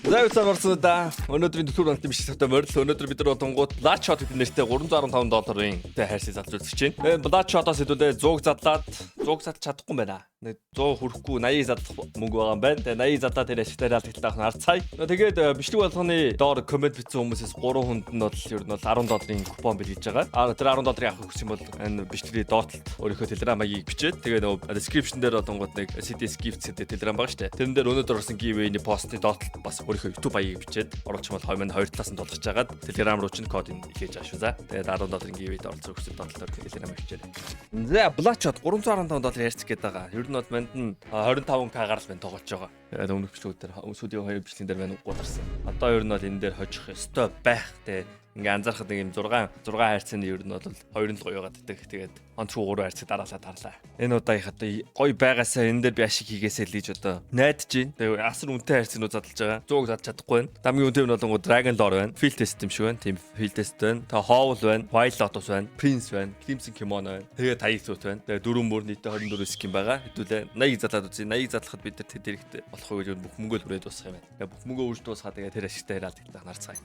Зайцаар орсонда өнөөдрийн төсвөр онцлог биш хэвээр морил өнөөдөр бид нар бодонгууд Blood Shot гэдэг нэртэй $315-ын хайрсыг залжуулж байна. Blood Shot-оос хэдүүлээ 100 задлаад 100 задлах чадахгүй байна. 100 хүрэхгүй 80 задлах мөнгө байгаа юм байна. Тэгээ 80 задлаад тэр ашигтай хаалттай авах нь харцгаая. Тэгээд бичлэг болгоны доор коммент бичсэн хүмүүсээс 3 хүнд нь бол ер нь бол $10 купон бэлгэж байгаа. Тэр $10 авах хүс юм бол энэ бичлэгийн доорт өөрийнхөө Telegram аягийг бичээд тэгээ нөгөө description дээр бодонгууд нэг CDS gift гэдэг Telegram байгаа шүү дээ. Тэрэн дээр өнөөдөр орсон giveaway-ний постны доорт бас өөрийнхөө YouTube аягийг бичээд оруулчмал хоёр талаас нь тулгаж агаад Telegram руу ч кодыг илгээж байгаа шүү за. Тэгээд $10 giveaway-д оролцох хүсэл бодлоор Telegram бичээд. За Blood Shot $315 ярьцг гээд байгаа. Ер нь бол манд нь 25k гарал байна тоглож байгаа. Тэгээд өмнөх бичлэгүүдээр сүүлийн хоёр бичлэгэн дээр байна угаарсан. Одоо ер нь бол энэ дээр хожих ёстой байх те. Ингээ анзаархад нэг юм 6 хайрцны ер нь бол 2 л гоё байгаад идэх. Тэгээд онцгой 3 хайрцаг дараалал тарлаа. Энэ удаагийнхаа гоё байгаасаа энэ дээр би ашиг хийгээсэй л гэж одоо найдаж байна. Тэгээд асар үнэтэй хайрцагнууд задлж байгаа. 100-г задж чадахгүй байна. Хамгийн үнэтэй нь болонгоо Dragon Lore байна. Field Test юм шиг байна. Тийм Field Test байна. Та Howl байна. Wild Lotus байна. Prince байна. Crimson Kimono байна. Тэгээд Tayik Suit байна. Тэгээд 4 мөр нийтээ 24 skin байгаа. Хэдүүлээ 80 задлаад үзье. 80 задлахад бид нар тэд хэрэгтэй болох уу гэж бүх мөнгөө хүрээд дуусах юм байна. Тэгээд бүх мөнгөө үрж дуусгаад тэгээд тэр ашигтай хараалт хэлдэг нарцгаая.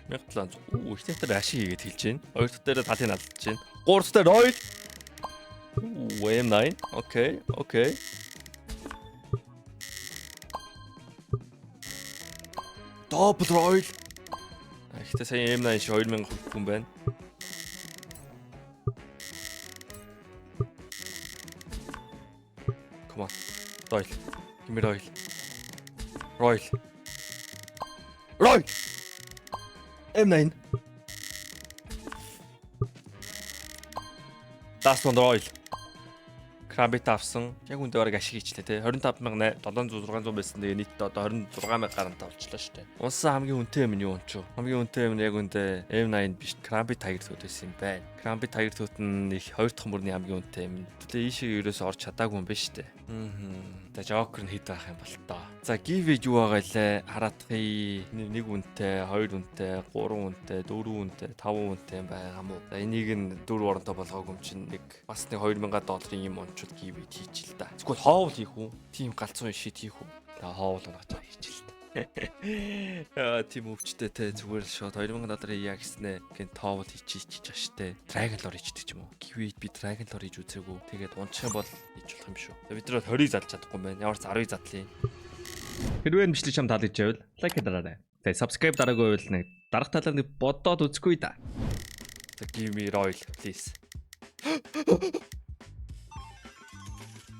1700. Ихтэй дээр ашиг хийгээд хэлж байна. Хоёр дахь дээр талын алдаж байна. Гурав дахь дээр Royal. M9. Окей. Double Royal. Ихтэй сая M9 шиг 2000 хүн байна. Come on. Royal. Give me Royal. M9. Last one Royal. Krabit авсан. Яг үндэ бараг ашиг хийчлээ те. 25700 байсан. Тэгээ нийтдээ одоо 26000 гарантай болчихлоо шүү дээ. Унсан хамгийн үнэтэй юм нь юу ч вэ? Хамгийн үнэтэй юм яг үндэ M9 биш. Krabit Tiger Tooth байсан юм байна. Krabit Tiger Tooth нь их хоёр дахь мөрний хамгийн үнэтэй юм. Тэгээ ийшээ ерөөсөө орж чадаагүй юм байна шүү дээ. Тэгээ Joker нь хэд байх юм бол тоо. За give юу байгаа лээ? Хараадахыг 1 үнэтэй, 2 үнэтэй, 3 үнэтэй, 4 үнэтэй, 5 үнэтэй юм байгаа мó. За энийг нь 4 оронтой болгоогүй юм чинь нэг бас нэг $2000 юм ончууд give хийчих л да. Эсвэл хоол хийх үү? Тим галзуу шит хийх үү? Тэгээ хоол унааж хийчих л да. Тим өвчтэй те зүгээр л шот $2000 яа гэснэ гэн тоовол хийчих штэ. Dragon Lore хийдэг ч юм уу. Give би Dragon Lore хийж үзээгүй. Тэгээд унчих юм бол хийж болох юм шүү. Бид нар 20-ыг залж чадахгүй юм байна. Ямар ч 10-ыг задлаа. Хэрвээ бичлэг чам таалагдж байвал лайк дараарай. Тэгээ subscribe дараагүй байвал нэг дарах талаар нэг бодоод үзэхгүй да. Give me Royal please.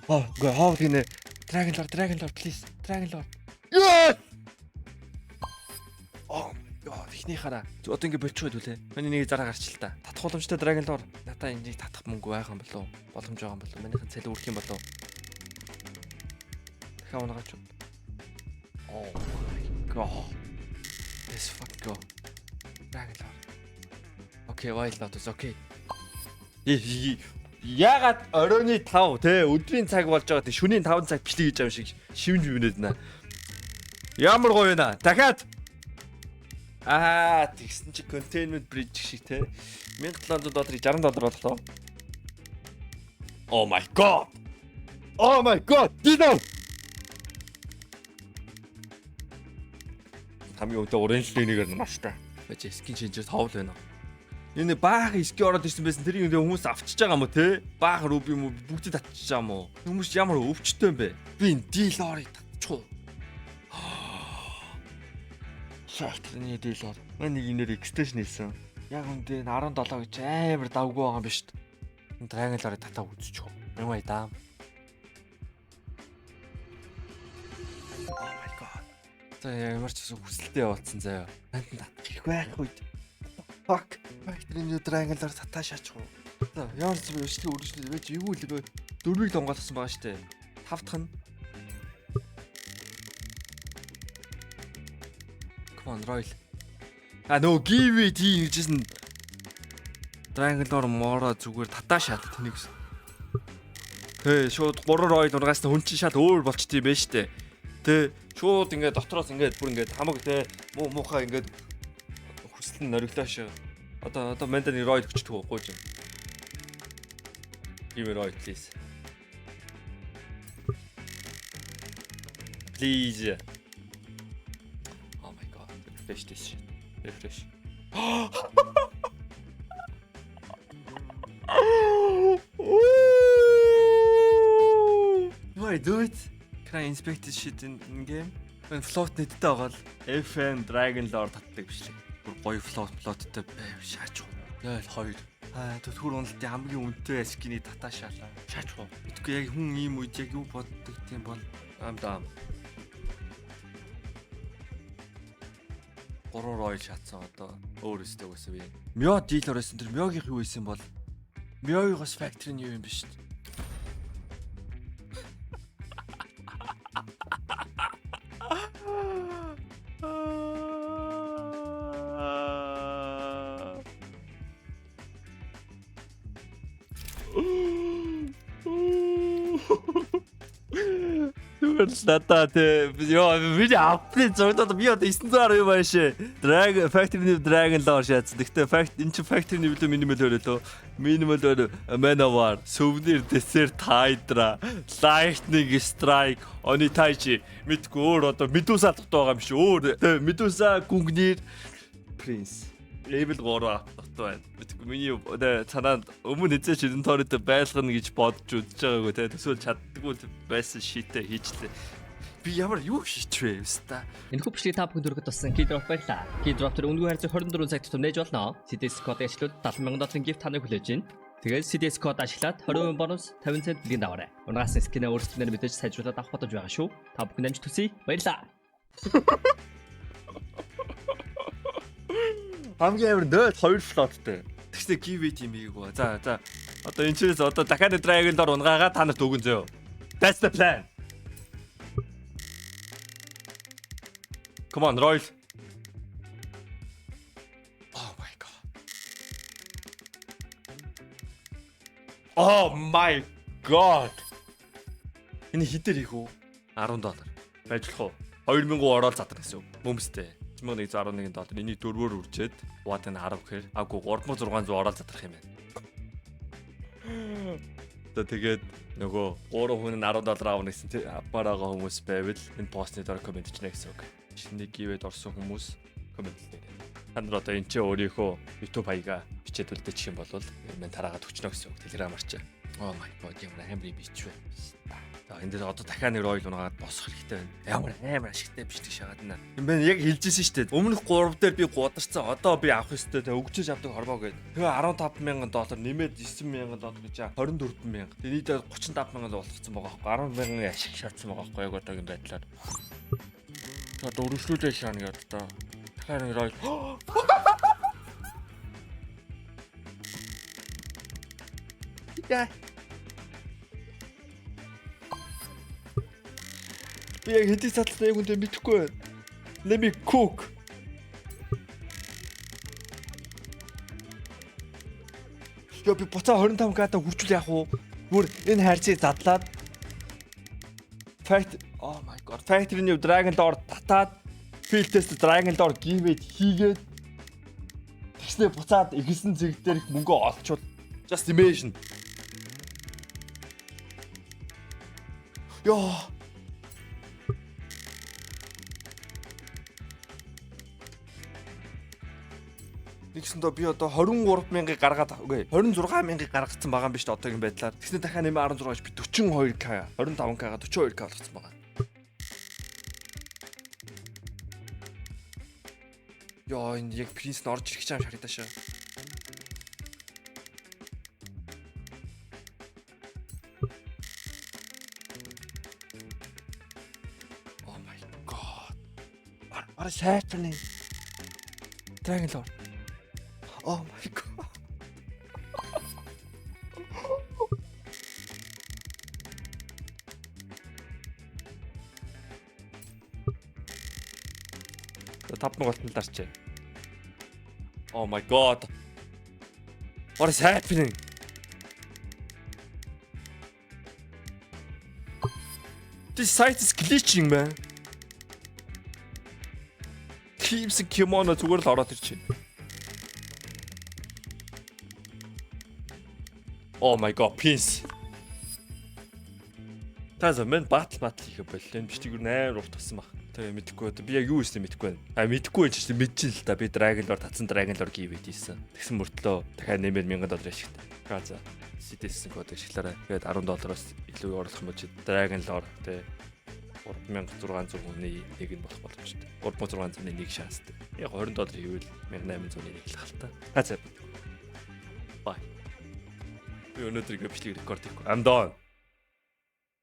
Хоол гинэ. Dragon Lore please. Dragon Lore. Яа! Ихний хараа. Одоо ингэ болчиход үлээ. Миний нэг зараа гарч л та. Татах боломжтой Dragon Lore. Надаа энийг татах мөнгө байгаа юм болов уу? Боломж байгаа юм болов уу? Манийхан цалин үрэх юм болов уу? Дахиад унагаач. Oh my god. Let's fuck go. Dragon Lore. Okay, Wild Lotus. Okay. Ягаад оройны 5 те өдрийн цаг болж байгаа те шөнийн 5 цаг бичлэг хийж байгаа юм шиг шивнж бинээд наа. Ямар гоё вэ наа. Дахиад тэгсэн чи containment bridge шиг те $1700 $60 боллоо. Oh my god. Дино. Хамгийн өндөр оранжлыгээр нь маш та. Бэж skin changer тоол байна. Энэ баах ски ороод ирсэн байсан тэрийг хүмүүс авчиж байгаа юм уу те? Баах руби юм уу бүгдийг татчихж байгаа юм уу? Хүмүүс ямар өвчтэй юм бэ? Би энэ дилорыг татчихгүй. Шаардлагын дилор. Нэг инээр extension хийсэн. Яг үндэ 17 гэж амар давгүй байгаа юм биш үү? Энэ Dragon Lore татаа үзчихв. Юм аа даа. Oh my god. За ямар ч хүсэлтэд явуулсан заяа. Танд татчих байх үед. Fuck. Factory-ний Dragon Lore татаа шаачих уу? За ямар ч бичлэг үргэлжлүүлээ. Байж юу л бай. 4-ийг донгоолсон байгаа штэ. 5 дахь нь. Come on Royal. Нөө give it хийжсэн. Dragon Lore моро зүгээр татаа шат тэнийг. Шууд 3 Royal ургаас нь хүн чинь шат өөр болчт юм байна штэ. Шууд ингээд дотроос ингээд бүр ингээд хамаг те муухай ингээд хүсэл нь нориглоо шүү. Одоо манданы Royal өчтгөө гооч юм. Give me Royal please. Refresh this shit. Refresh. Do I do it? Can I inspect this shit in game? When float нэттэй байгаа л FM Dragon Lord татдаг бишлээ. Гоё floatтай байв шаач. Яа 2. Төтгөр уналтын хамгийн үнэтэй скиний татаа шаалаа. Шаач. Итгэв яг хүн ийм үед яг юу боддог тийм бол амдаа. 3 royal шатсан одоо өөр өстэй үсэ би. Мё дилер байсан тэр мёгийн юу байсан бол мёгоос factory нь юу юм биш үү? Надад ёо видео апдейт зогдоод би одоо 900 юу байш. Dragon Factory Dragon Lord шаацсан. Гэхдээ энэ чи Factory нэвлээ минимал өрөөлөө. Минимал өрөө Manowar, Souvenir Desert Hydra, Lightning Strike, Onitaichi мэдгүй өөр одоо Medusa дотоо байгаа юм шиг өөр. Medusa Gungnir Prince. Level 3 дотоо байна. Мэдгүй миний цаанаа өмнө эзэж хідэн тоортой байлгана гэж бодож үзэж байгаагүй те. Төсөөл чаддгүй байсан шийтэ хийчлээ. Би ямар юу хийчихвэ өста. Энэ хөпшлийг та бүхэн дөрөвд туссан Keydrop байлаа. Keydrop төр үнгүй харьцаа 24 цаг тутам нээж болно. CDS код ашиглаад 70,000 gift таныг хүлээж байна. Тэгээд CDS код ашиглаад 20% бонус 50 цент бэлгийн даваарай. Унагаас скинээ өөрсдөө мэдээж сайжруулаад авах бодож байгаа шүү. Та бүхэн амжилт хүсье. Баярлалаа. Хамгийн амар 2 floatтэй. Тэгснэ give it юм ийгөө. За. Одоо энэ чирээс одоо дахиад Dragon Lord унгаагаа та нарт өгөн зөө. That's the plan. Come on, Royal. Oh my god. Oh my god. Энэ хитэр их үү? $10 байж болох уу? 2000 ороод задар гэсэн үг. Бөмбөстэй. 1111 доллар. Энийг 4-өөр үржээд Watt нь 10 гэхээр агуу 3600 ороод задрах юм байна. Тэгээд нөгөө 3 хүн нь $10 аавна гэсэн тий аппараага хүмүүс байвал энэ постны доор комент хийнэ гэсэн үг. Шинэ гівэд орсон хүмүүс комент хийлээ. Та нар одоо энэ ч өөрийнхөө YouTube хаягаа бичээд үлдээчих юм бол энэ тараагаад өчнө гэсэн үг. Telegram-аар ч. Oh my god, ямар амар бичвэ. За энэ дээр одоо дахиад нэг royal унгаад босох хэрэгтэй байна. Ямар амар ашигтай биш гэж шагаад байна. Юм байна яг хэлжсэн шүү дээ. Өмнөх 3 дээр би гударсан. Одоо би авах ёстой. Тэгээ өгчөөж авдаг хорвоо гээд. Тэгээ $15,000 нэмээд $9,000 гэж 24,000. Тэгээ нийтээр $35,000 болгоцсон байгаа байхгүй. 10,000 ашиг шаардсан байгаа байхгүй яг одоогийн байдлаар. Одоо өргөжлүүлээ шаана гэдэг одоо. Дахиад нэг royal. Яа. Би яг хэдий цатлаа яг үндэ мэдэхгүй байна. Let me cook. Яа би буцаа 25k-та хүрчүүл яах вэ? Бүр энэ хайрцыг задлаад oh my god. Factory-ний Dragon Lord татаад field test Dragon Lord give-д хийгээд тэгснэ буцаад ихсэн зэрэг дээр их мөнгө олчвол just imagine. Яа. Тэгсэндээ би одоо 23,000-ыг гаргаад үгүй 26,000-ыг гаргацсан байгаа юм биш үү одоогийн байдлаар. Тэгснэ дахиад нэмээ 16-ш би 42k 25k 42k болгоцсон байгаа. Яа энэ яг принц нь орж ирэх гэж юм шаритаашаа. Oh my god. What is happening? Dragon Lord. Oh my god. Тапнаг болтол дарчээ. Oh my god. What is happening? This site is glitching, man. Keeps a kimono зүгээр л ороод ирчихэ. Oh my god, please. Таза мен батл хийх боллоо. Энэ бичиг юу нээр урт тасан баг. Тэгээ мэдхгүй би яг юу хийсэн мэдэхгүй байна. Мэдэхгүй байж чинь мэдчихэн л та би Dragon Lord татсан Dragon Lord гівэд ийсэн. Тэгсэн мөртлөө дахиад нэмээд $1000 ашигтай. За CDS код ашиглаарай. Тэгээд $10-оос илүү оруулах юм бол Dragon Lord тэ 3600 хүний нэг нь болох боломжтой. 3600-ны нэг шанстай. Яг $20 хийвэл 1800-ны нэг л хальтаа. За. Bye. Би өнөөдөр бичлэг рекорд хийхгүй. I'm done.